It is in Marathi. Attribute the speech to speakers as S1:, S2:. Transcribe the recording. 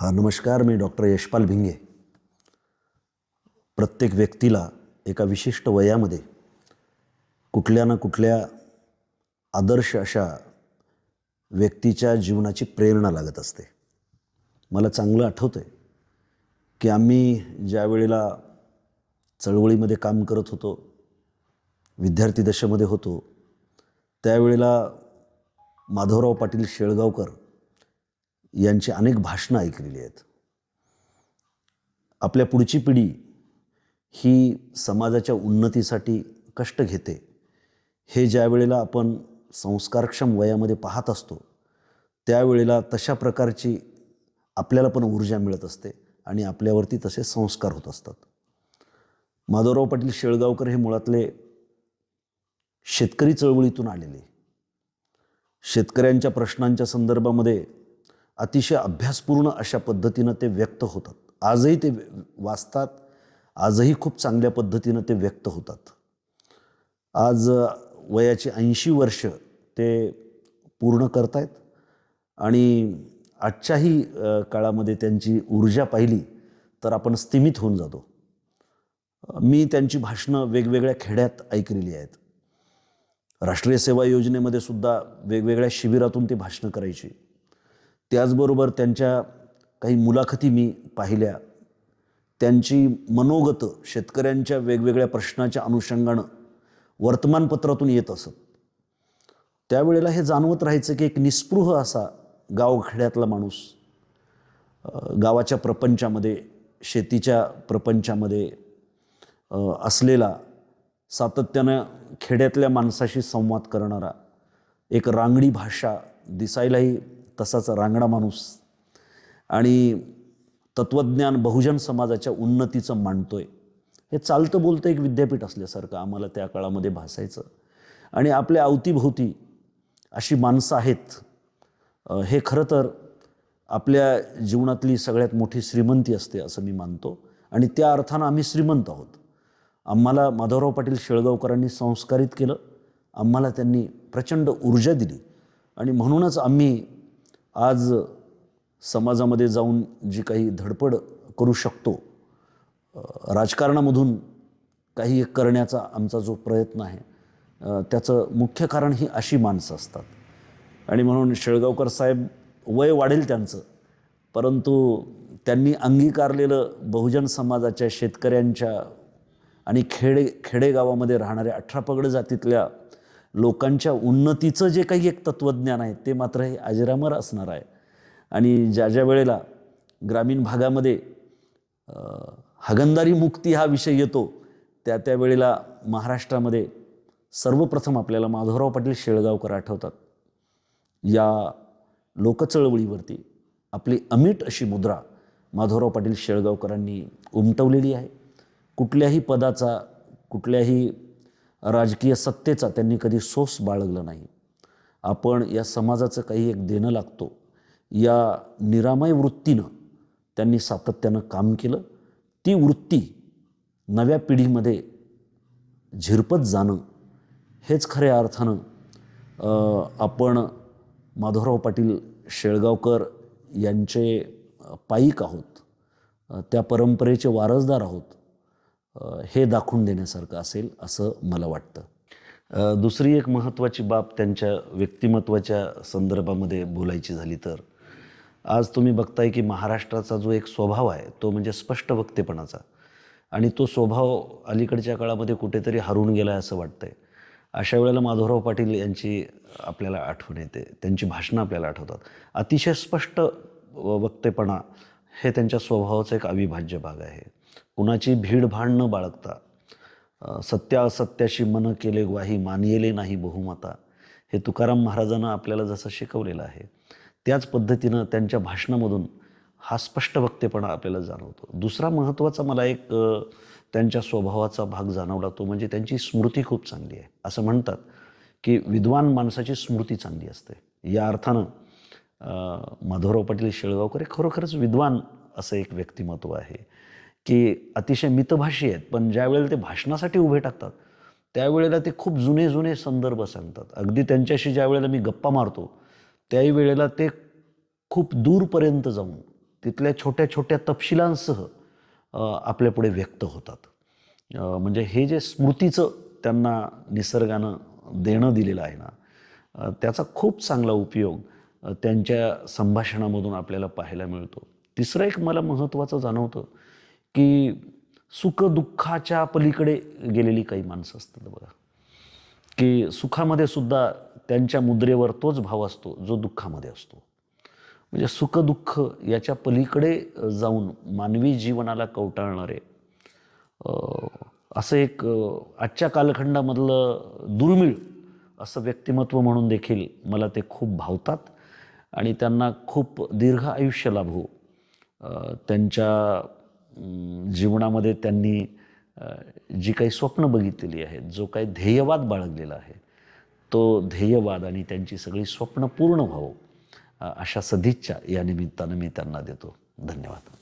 S1: हा नमस्कार, मी डॉक्टर यशपाल भिंगे. प्रत्येक व्यक्तीला एका विशिष्ट वयामध्ये कुठल्या ना कुठल्या आदर्श अशा व्यक्तीच्या जीवनाची प्रेरणा लागत असते. मला चांगलं आठवतं आहे की आम्ही ज्या वेळेला चळवळीमध्ये काम करत होतो, विद्यार्थी दशेमध्ये होतो, त्यावेळेला माधवराव पाटील शेळगावकर यांची अनेक भाषणं ऐकलेली आहेत. आपल्या पुढची पिढी ही समाजाच्या उन्नतीसाठी कष्ट घेते, हे ज्या वेळेला आपण संस्कारक्षम वयामध्ये पाहत असतो, त्यावेळेला तशा प्रकारची आपल्याला पण ऊर्जा मिळत असते आणि आपल्यावरती तसे संस्कार होत असतात. माधवराव पाटील शेळगावकर हे मुळातले शेतकरी चळवळीतून आलेले. शेतकऱ्यांच्या प्रश्नांच्या संदर्भामध्ये अतिशय अभ्यासपूर्ण अशा पद्धतीनं ते व्यक्त होतात. आजही ते वाचतात, आजही खूप चांगल्या पद्धतीनं ते व्यक्त होतात. आज वयाची 80 वर्ष ते पूर्ण करतायत आणि आजच्याही काळामध्ये त्यांची ऊर्जा पाहिली तर आपण स्तिमित होऊन जातो. मी त्यांची भाषणं वेगवेगळ्या खेड्यात ऐकलेली आहेत. राष्ट्रीय सेवा योजनेमध्ये सुद्धा वेगवेगळ्या शिबिरातून ते भाषणं करायची. त्याचबरोबर त्यांच्या काही मुलाखती मी पाहिल्या. त्यांची मनोगत शेतकऱ्यांच्या वेगवेगळ्या प्रश्नाच्या अनुषंगानं वर्तमानपत्रातून येत असत. त्यावेळेला हे जाणवत राहायचं की एक निस्पृह असा गावखेड्यातला माणूस गावाच्या प्रपंचामध्ये, शेतीच्या प्रपंचामध्ये असलेला, सातत्यानं खेड्यातल्या माणसाशी संवाद करणारा, एक रांगडी भाषा, दिसायलाही तसाच रांगडा माणूस, आणि तत्त्वज्ञान बहुजन समाजाच्या उन्नतीचं मांडतोय. हे चालतं बोलतं एक विद्यापीठ असल्यासारखं आम्हाला त्या काळामध्ये भासायचं. आणि आपल्या अवतीभोवती अशी माणसं आहेत, हे खरं तर आपल्या जीवनातली सगळ्यात मोठी श्रीमंती असते असं मी मानतो. आणि त्या अर्थानं आम्ही श्रीमंत आहोत. आम्हाला माधवराव पाटील शेळगावकरांनी संस्कारित केलं, आम्हाला त्यांनी प्रचंड ऊर्जा दिली आणि म्हणूनच आम्ही आज समाजामध्ये जाऊन जी काही धडपड करू शकतो, राजकारणामधून काही एक करण्याचा आमचा जो प्रयत्न आहे, त्याचं मुख्य कारण ही अशी माणसं असतात. आणि म्हणून शेळगावकर साहेब, वय वाढेल त्यांचं, परंतु त्यांनी अंगीकारलेलं बहुजन समाजाच्या, शेतकऱ्यांच्या आणि खेडेगावामध्ये राहणाऱ्या 18 पगड जातीतल्या लोकांच्या उन्नतीचं जे काही एक तत्त्वज्ञान आहे, ते मात्र हे अजरामर असणार आहे. आणि ज्या ज्या वेळेला ग्रामीण भागामध्ये हागणदारी मुक्ती हा विषय येतो, त्या वेळेला महाराष्ट्रामध्ये सर्वप्रथम आपल्याला माधवराव पाटील शेळगावकर आठवतात. या लोकचळवळीवरती आपली अमीट अशी मुद्रा माधवराव पाटील शेळगावकरांनी उमटवलेली आहे. कुठल्याही पदाचा, कुठल्याही राजकीय सत्तेचा त्यांनी कधी सोस बाळगलं नाही. आपण या समाजाचं काही एक देणं लागतो, या निरामय वृत्तीनं त्यांनी सातत्यानं काम केलं. ती वृत्ती नव्या पिढीमध्ये झिरपत जाणं, हेच खऱ्या अर्थानं आपण माधवराव पाटील शेळगावकर यांचे पाईक आहोत, त्या परंपरेचे वारसदार आहोत, हे दाखवून देण्यासारखं असेल असं मला वाटतं. दुसरी एक महत्त्वाची बाब त्यांच्या व्यक्तिमत्वाच्या संदर्भामध्ये बोलायची झाली तर, आज तुम्ही बघताय की महाराष्ट्राचा जो एक स्वभाव आहे तो म्हणजे स्पष्ट वक्तेपणाचा, आणि तो स्वभाव अलीकडच्या काळामध्ये कुठेतरी हरवून गेला आहे असं वाटतंय. अशा वेळेला माधवराव पाटील यांची आपल्याला आठवण येते, त्यांची भाषणं आपल्याला आठवतात. अतिशय स्पष्ट वक्तेपणा हे त्यांच्या स्वभावाचा एक अविभाज्य भाग आहे. कुणाची भीडभाड न बाळगता सत्या असत्याशी मन केले ग्वाही, मानियले नाही बहुमता, हे तुकाराम महाराजांना आपल्याला जसं शिकवलेलं आहे, त्याच पद्धतीनं त्यांच्या भाषणामधून हा स्पष्ट वक्तेपणा आपल्याला जाणवतो. दुसरा महत्त्वाचा मला एक त्यांच्या स्वभावाचा भाग जाणवला, तो म्हणजे त्यांची स्मृती खूप चांगली आहे. असं म्हणतात की विद्वान माणसाची स्मृती चांगली असते. या अर्थानं माधवराव पाटील शेळगावकर हे खरोखरच विद्वान असं एक व्यक्तिमत्व आहे की अतिशय मितभाषी आहेत. पण ज्या वेळेला ते भाषणासाठी उभे टाकतात, त्यावेळेला ते खूप जुने जुने संदर्भ सांगतात. अगदी त्यांच्याशी ज्या वेळेला मी गप्पा मारतो, त्याही वेळेला ते खूप दूरपर्यंत जाऊन तिथल्या छोट्या छोट्या तपशिलांसह आपल्यापुढे व्यक्त होतात. म्हणजे हे जे स्मृतीचं त्यांना निसर्गानं देणं दिलेलं आहे ना, त्याचा खूप चांगला उपयोग त्यांच्या संभाषणामधून आपल्याला पाहायला मिळतो. तिसरं एक मला महत्त्वाचं जाणवतं की सुखदुःखाच्या पलीकडे गेलेली काही माणसं असतात बघा, की सुखामध्ये सुद्धा त्यांच्या मुद्रेवर तोच भाव असतो जो दुःखामध्ये असतो. म्हणजे सुखदुःख याच्या पलीकडे जाऊन मानवी जीवनाला कवटाळणारे असं एक आजच्या कालखंडामधलं दुर्मिळ असं व्यक्तिमत्व म्हणून देखील मला ते खूप भावतात आणि त्यांना खूप दीर्घ आयुष्य लाभो. त्यांच्या जीवनामध्ये त्यांनी जी काही स्वप्न बघितलेली आहेत, जो काही ध्येयवाद बाळगलेला आहे, तो ध्येयवाद आणि त्यांची सगळी स्वप्न पूर्ण व्हावं अशा सदिच्छा या निमित्तानं मी त्यांना देतो. धन्यवाद.